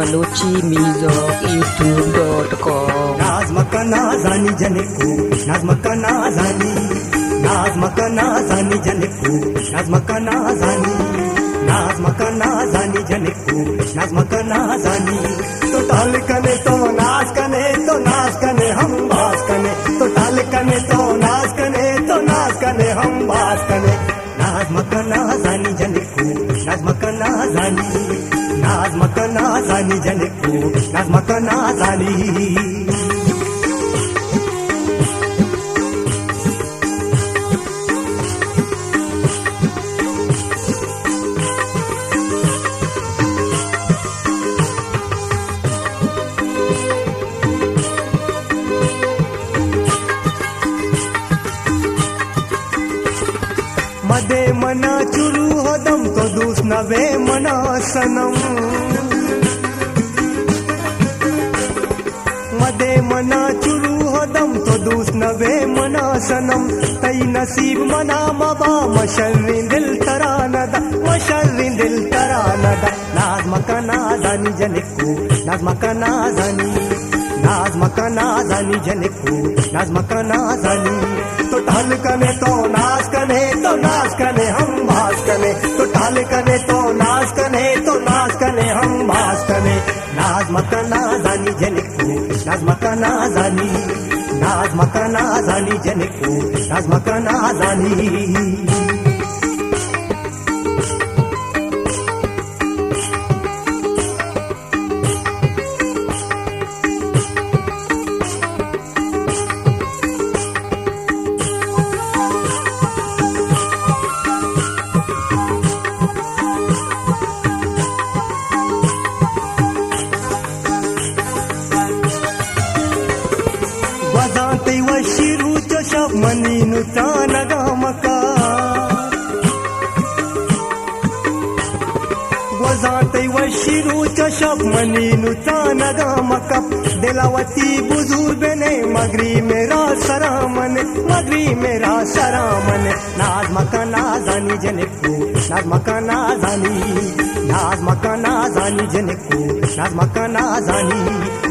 Balochi music youtube.com नाजमका नाजानी जनेको नाजमका नाजानी नाजमका नाजानी जनेको नाजमका नाजानी नाजमका नाजानी जनेको नाजमका नाजानी तो टाल कने तो नाच कने तो नाच कने हम बास कने तो टाल कने तो नाच कने हम बास कने नाजमका नाजानी जनेको नाजमका नाजानी नाजमका नाजानी जनेको नाजमका नाजानी मदे मना चुरू होदम तो दूस नवे मना सनम मदे मना चुरू होदम तो दूस नवे मना सनम तई नसीब मना मबा मशर्रिन दिल तरानदा मशर्रिन दिल तरानदा नाजमका नाजानी जनेको नाजमका नाजानी नाजमका नाजानी जनेको नाजमका नाजानी तो टाल कने तो नाच कने हम भास कने तो टाल कने तो नाच कने हम भास कने नाजमका नाजानी जनेको नाजमका नाजानी नाजमका नाजानी जनेको नाजमका नाजानी वजाते वशिरू चशब मनीनु तानगामका वजाते वशिरू चशब मनीनु तानगामका दिलावती बुजुर्ग बने मगरी मेरा सरामन नाजमका नाजानी जनेको नाजमका नाजानी नाजमका नाजानी जनेको नाजमका नाजानी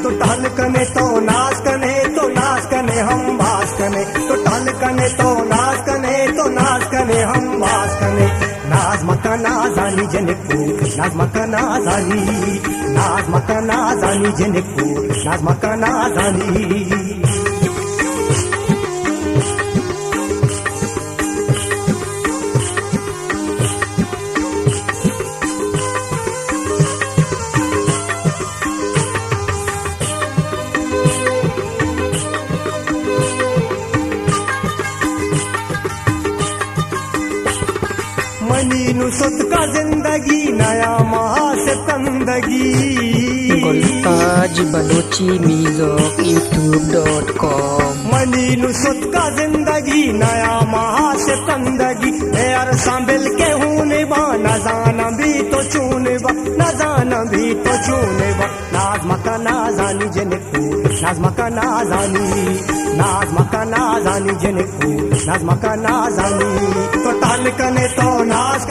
तो टाल कने तो नाच कने हम भास कने तो टाल कने तो नाच कने हम भास कने नाजमका नाजानी जनेको नाजमका नाजानी नाजमका नाजानी जनेको नाजमका नाजानी मनीनु सुत का जिंदगी नया महा से तंदगी गुलताज बलोची म्यूजिक youtube.com मनीनु सुत का जिंदगी नया महा से तंदगी यार सांबिल के होने बा न जाना भी तो चूने बा नाजमका नाजानी जनेको नाजमका नाजानी नाजमका नाजानी जनेको नाजमका नाजानी तो टाल कने तो नाच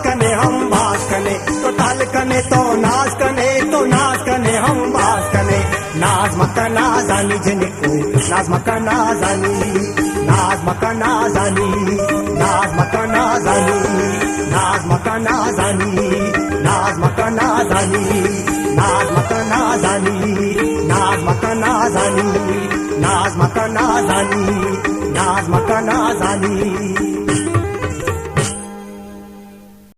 कने हम भास कने तो टाल कने तो नाच कने हम भास कने नाजमका नाजानी जनेको नाजमका नाजानी नाजमका नाजानी नाजमका नाजानी नाजमका नाजानी नाजमका नाजानी नाजमका नाजानी नाजमका नाजानी नाजमका नाजानी नाजमका नाजानी